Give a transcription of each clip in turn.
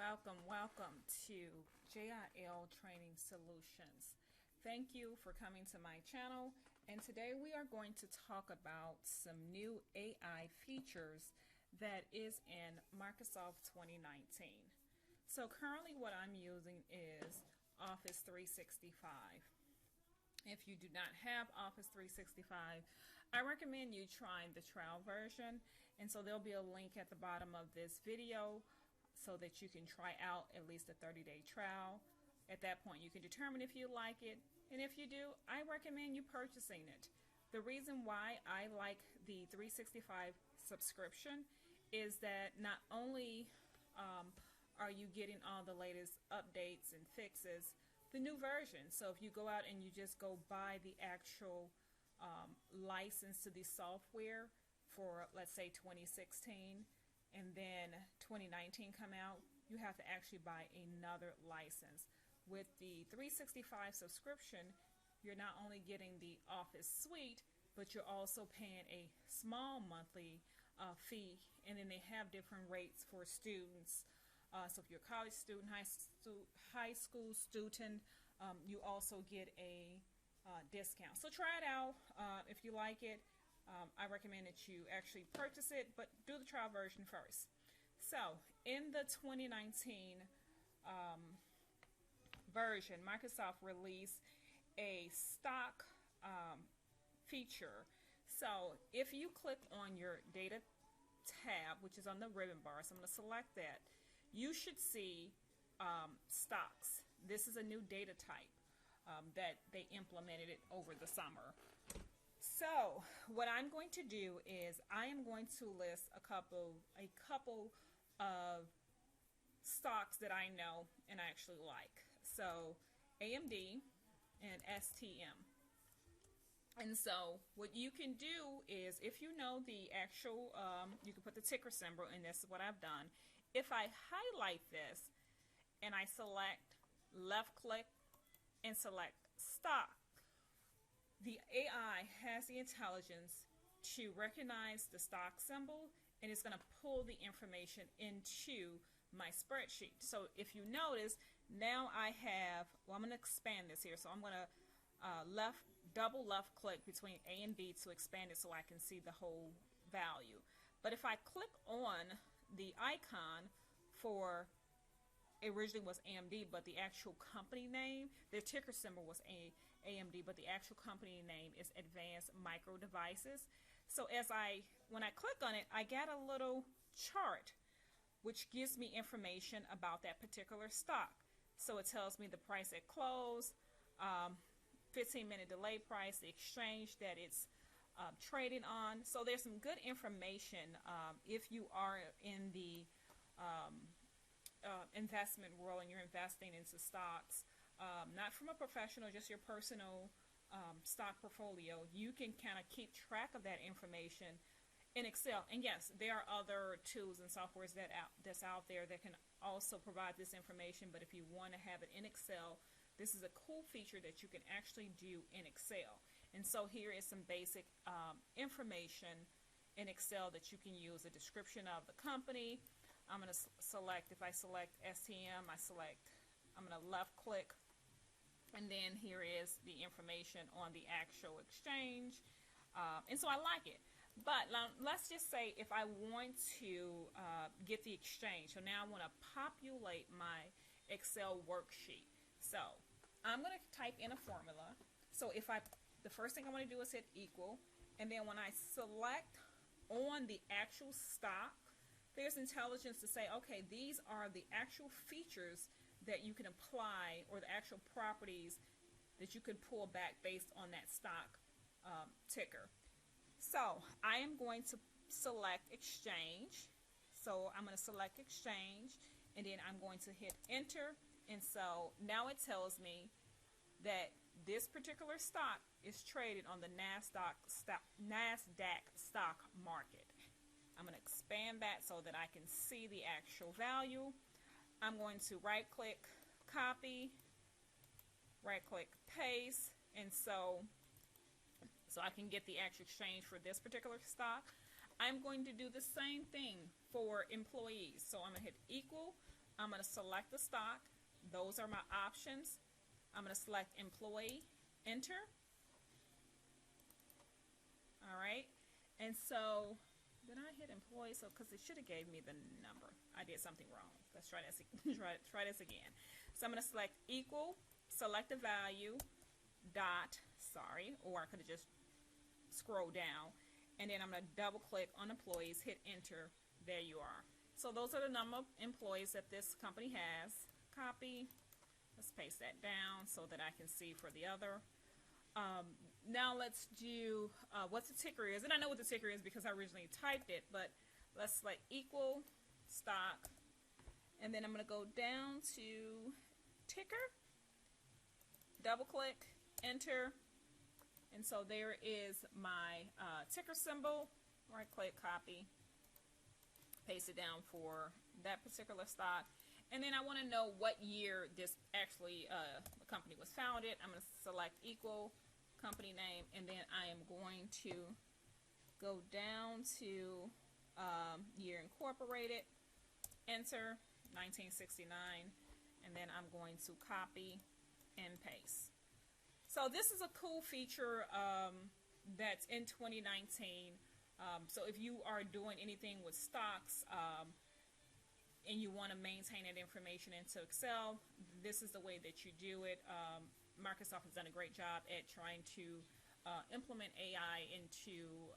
welcome to JIL Training Solutions. Thank you for coming to my channel, and today we are going to talk about some new AI features that is in Microsoft 2019. So currently what I'm using is Office 365. If you do not have Office 365, I recommend you trying the trial version, and so there'll be a link at the bottom of this video so that you can try out at least a 30-day trial. At that point you can determine if you like it, and if you do, I recommend you purchasing it. The reason why I like the 365 subscription is that not only are you getting all the latest updates and fixes, the new version. So if you go out and you just go buy the actual license to the software for, let's say, 2016, and then 2019 come out, you have to actually buy another license. With the 365 subscription, you're not only getting the Office suite, but you're also paying a small monthly fee, and then they have different rates for students. So if you're a college student, high school student, you also get a discount. So try it out. If you like it, I recommend that you actually purchase it, but do the trial version first. So in the 2019 version, Microsoft released a stock feature. So if you click on your data tab, which is on the ribbon bar, so I'm going to select that, you should see stocks. This is a new data type that they implemented it over the summer. So what I'm going to do is I am going to list a couple of stocks that I know and I actually like. So AMD and STM. And so what you can do is, if you know the actual, you can put the ticker symbol, and this is what I've done. If I highlight this and I select left click and select stock, the AI has the intelligence to recognize the stock symbol, and it's going to pull the information into my spreadsheet. So if you notice, now I have, well, I'm going to expand this here. So I'm going to double left click between A and B to expand it so I can see the whole value. But if I click on the icon for, it originally was AMD, but the actual company name, their ticker symbol was AMD, but the actual company name is Advanced Micro Devices. So when I click on it, I get a little chart which gives me information about that particular stock. So it tells me the price at close, 15-minute delay price, the exchange that it's trading on. So there's some good information if you are in the investment world and you're investing into stocks, not from a professional, just your personal stock portfolio. You can kind of keep track of that information in Excel. And yes, there are other tools and softwares that's out there that can also provide this information, but if you want to have it in Excel, this is a cool feature that you can actually do in Excel. And so here is some basic information in Excel that you can use: a description of the company. I'm going to select, if I select STM, I'm going to left click, and then here is the information on the actual exchange. And so I like it. But let's just say if I want to get the exchange, so now I want to populate my Excel worksheet. So I'm going to type in a formula. So the first thing I want to do is hit equal, and then when I select on the actual stock, there's intelligence to say, okay, these are the actual features that you can apply, or the actual properties that you can pull back based on that stock ticker. So I am going to select exchange. So I'm going to select exchange, and then I'm going to hit enter. And so now it tells me that this particular stock is traded on the NASDAQ stock market. I'm going to expand that so that I can see the actual value. I'm going to right click copy, right click paste, and so I can get the actual exchange for this particular stock. I'm going to do the same thing for employees. So I'm going to hit equal. I'm going to select the stock. Those are my options. I'm going to select employee, enter. All right. And so then I hit employee, so because it should have gave me the number. I did something wrong. Let's try this. Try this again. So I'm going to select equal, select the value, dot, or I could have just scrolled down. And then I'm going to double click on employees, hit enter. There you are. So those are the number of employees that this company has. Copy. Let's paste that down so that I can see for the other. Now let's do what the ticker is. And I know what the ticker is because I originally typed it, but let's select equal, stock, and then I'm going to go down to ticker, double click, enter, and so there is my ticker symbol. Right click, copy, paste it down for that particular stock. And then I want to know what year this actually the company was founded. I'm going to select equal, company name, and then I am going to go down to year incorporated, enter 1969, and then I'm going to copy and paste. So this is a cool feature that's in 2019. So if you are doing anything with stocks and you want to maintain that information into Excel, this is the way that you do it. Microsoft has done a great job at trying to implement AI into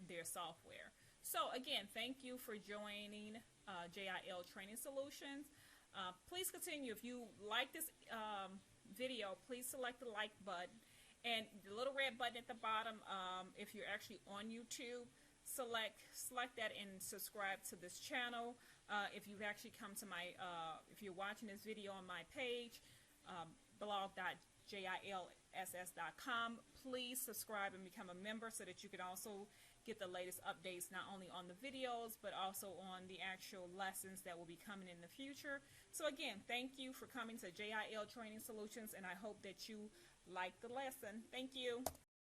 their software. So again, thank you for joining JIL Training Solutions. Please continue. If you like this video, please select the like button. And the little red button at the bottom, if you're actually on YouTube, select that and subscribe to this channel. If you've actually come to my, if you're watching this video on my page, blog.jilss.com, please subscribe and become a member so that you can also get the latest updates not only on the videos but also on the actual lessons that will be coming in the future. So again, thank you for coming to JIL Training Solutions, and I hope that you like the lesson. Thank you.